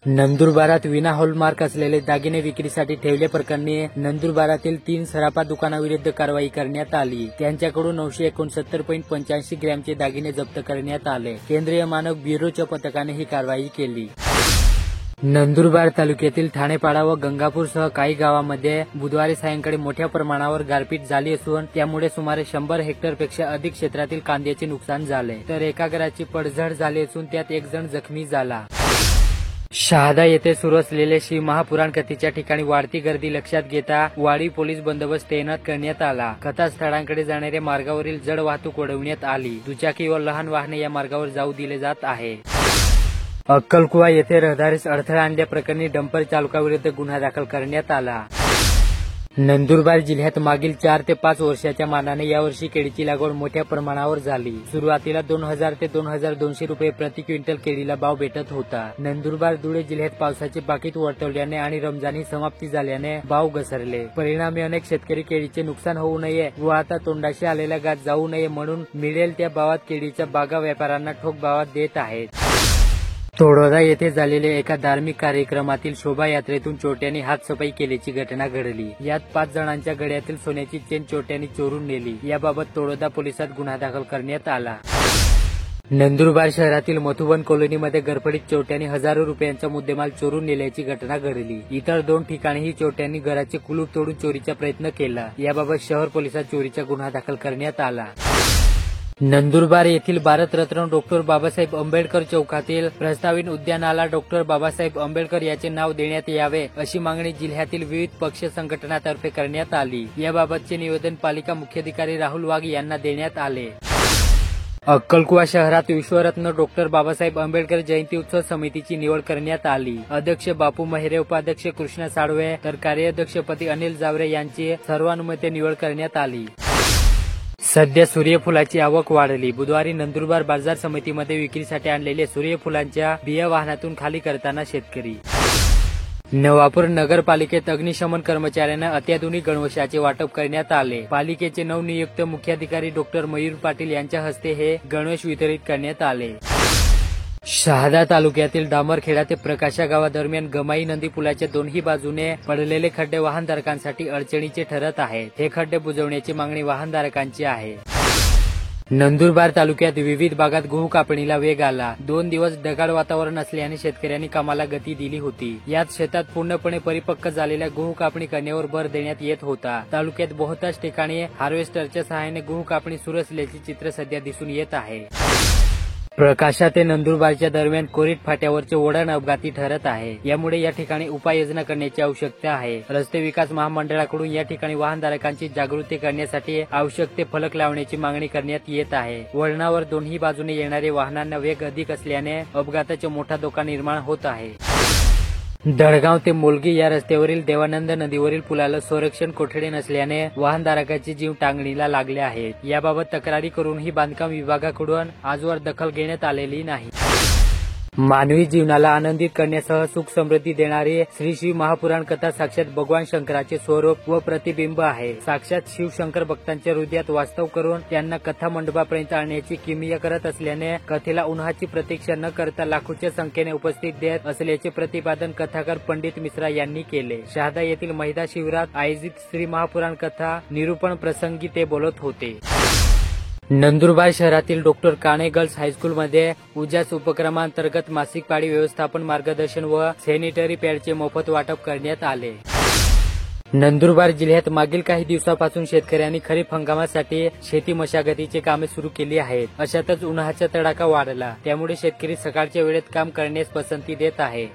नंदुरबारात विना हॉलमार्क असलेले दागिने विक्रीसाठी ठेवले प्रकरणी नंदुरबारातील 3 सराफा दुकानाविरुद्ध कारवाई करण्यात आली। त्यांच्याकडून 969.85 ग्रॅमचे दागिने जप्त करण्यात आले। केंद्रीय मानक ब्युरोच्या पथकाने ही कारवाई केली। नंदुरबार तालुक्यातील ठाणेपाडा व गंगापूरसह काही गावांमध्ये बुधवारी सायंकाळी मोठ्या प्रमाणावर गारपीट झाली असून त्यामुळे सुमारे 100 हेक्टरपेक्षा अधिक क्षेत्रातील कांद्याचे नुकसान झाले, तर एका घराची पडझड झाली असून त्यात एक जण जखमी झाला। शहादा येथे सुरू असलेल्या श्री महापुराण कथेच्या ठिकाणी वाढती गर्दी लक्षात घेता वाडी पोलीस बंदोबस्त तैनात करण्यात आला। कथास्थळांकडे जाणाऱ्या मार्गावरील जड वाहतूक वळवण्यात आली। दुचाकी व लहान वाहने या मार्गावर जाऊ दिले जात आहे। अक्कलकुवा येथे रहदारीस अडथळा आणल्याप्रकरणी डंपर चालकाविरुद्ध गुन्हा दाखल करण्यात आला। नंदुरबार जिल्ह्यात मागील 4 ते 5 वर्षाच्या मानाने यावर्षी केळीची लागवड मोठ्या प्रमाणावर झाली। सुरुवातीला 2000 ते 2200 रुपये प्रति क्विंटल केळीला भाव भेटत होता। नंदुरबार धुळे जिल्ह्यात पावसाचे पाकिट वर्तवल्याने आणि रमजानी समाप्ती झाल्याने भाव घसरले। परिणामी अनेक शेतकरी केळीचे नुकसान होऊ नये व आता तोंडाशी आलेला घात जाऊ नये म्हणून मिळेल त्या भावात केळीच्या बागा व्यापाऱ्यांना ठोक भावात देत आहेत। तोडोदा येथे झालेल्या एका धार्मिक कार्यक्रमातील शोभायात्रेतून चोरट्यांनी हातसफाई केल्याची घटना घडली। यात 5 जणांच्या गळ्यातील सोन्याची चेन चोरट्यांनी चोरून नेली। याबाबत तोडोदा पोलिसात गुन्हा दाखल करण्यात आला। नंदुरबार शहरातील मधुबन कॉलनीमध्ये गडबडीत चोरट्यांनी हजारो रुपयांचा मुद्देमाल चोरून नेल्याची घटना घडली। इतर 2 ठिकाणीही चोरट्यांनी घराचे कुलूप तोडून चोरीचा प्रयत्न केला। याबाबत शहर पोलिसात चोरीचा गुन्हा दाखल करण्यात आला। नंदुरबार येथील भारतरत्न डॉक्टर बाबासाहेब आंबेडकर चौकातील प्रस्तावित उद्यानाला डॉक्टर बाबासाहेब आंबेडकर याचे नाव देण्यात यावे अशी मागणी जिल्ह्यातील विविध पक्ष संघटनांतर्फे करण्यात आली। याबाबतचे निवेदन पालिका मुख्याधिकारी राहुल वाघ यांना देण्यात आले। अक्कलकुवा शहरात विश्वरत्न डॉक्टर बाबासाहेब आंबेडकर जयंती उत्सव समितीची निवड करण्यात आली। अध्यक्ष बापू महिरे, उपाध्यक्ष कृष्णा साळवे तर कार्याध्यक्षपदी अनिल जावरे यांची सर्वानुमते निवड करण्यात आली। सध्या सूर्यफुलाची आवक वाढली। बुधवारी नंदुरबार बाजार समितीमध्ये विक्रीसाठी आणलेल्या सूर्यफुलांच्या बिया वाहनातून खाली करताना शेतकरी। नवापूर नगरपालिकेत अग्निशमन कर्मचाऱ्यांना अत्याधुनिक गणवेशाचे वाटप करण्यात आले। पालिकेचे नवनियुक्त मुख्याधिकारी डॉक्टर मयूर पाटील यांच्या हस्ते हे गणवेश वितरित करण्यात आले। शहादा तालुक्यातील डामरखेडा ते प्रकाशा गावादरम्यान गमाई नदी पुलाच्या दोन्ही बाजूने पडलेले खड्डे वाहनधारकांसाठी अडचणीचे ठरत आहेत। हे खड्डे बुजवण्याची मागणी वाहनधारकांची आहे। नंदुरबार तालुक्यात विविध भागात गहू कापणीला वेग आला। 2 दिवस ढगाळ वातावरण असल्याने शेतकऱ्यांनी कामाला गती दिली होती। यात शेतात पूर्णपणे परिपक्व झालेल्या गहू कापणी करण्यावर भर देण्यात येत होता। तालुक्यात बहुतांश ठिकाणी हार्वेस्टरच्या सहाय्याने गहू कापणी सुरू असल्याचे चित्र सध्या दिसून येत आहे। प्रकाशा ते नंदुरबारच्या दरम्यान कोरीट फाट्यावरचे वळण अपघाती ठरत आहे। यामुळे या ठिकाणी उपाययोजना करण्याची आवश्यकता आहे। रस्ते विकास महामंडळाकडून या ठिकाणी वाहनधारकांची जागृती करण्यासाठी आवश्यक ते फलक लावण्याची मागणी करण्यात येत आहे। वळणावर दोन्ही बाजूने येणारे वाहनांना वेग अधिक असल्याने अपघाताचा मोठा धोका निर्माण होत आहे। दडगाव ते मोलगी या रस्त्यावरील देवानंद नदीवरील पुलाला संरक्षण कोठडी नसल्याने वाहनधारकांचे जीव टांगणीला लागले आहेत। याबाबत तक्रारी करूनही बांधकाम विभागाकडून आजवर दखल घेण्यात आलेली नाही। मानवी जीवनाला आनंदित करण्यासह सुख समृद्धी देणारी श्री महापुराण कथा साक्षात भगवान शंकराचे स्वरूप व प्रतिबिंब आहे। साक्षात शिवशंकर भक्तांच्या हृदयात वास्तव करून त्यांना कथा मंडपापर्यंत आणण्याची किमया करत असल्याने कथेला उन्हाची प्रतीक्षा न करता लाखोच्या संख्येने उपस्थित देत असल्याचे प्रतिपादन कथाकार पंडित मिश्रा यांनी केले। शहादा येथील महिला शिबिरात आयोजित श्री महापुराण कथा निरूपण प्रसंगी ते बोलत होते। नंदुरबार शहरातील डॉक्टर काणे गर्ल्स हायस्कूलमध्ये उजास उपक्रमांतर्गत मासिक पाळी व्यवस्थापन मार्गदर्शन व सॅनिटरी पॅडचे मोफत वाटप करण्यात आले। नंदुरबार जिल्ह्यात मागील काही दिवसांपासून शेतकऱ्यांनी खरीप हंगामासाठी शेती मशागतीचे कामे सुरू केली आहेत। अशातच उन्हाचा तडाखा वाढला, त्यामुळे शेतकरी सकाळच्या वेळेत काम करण्यास पसंती देत आहे।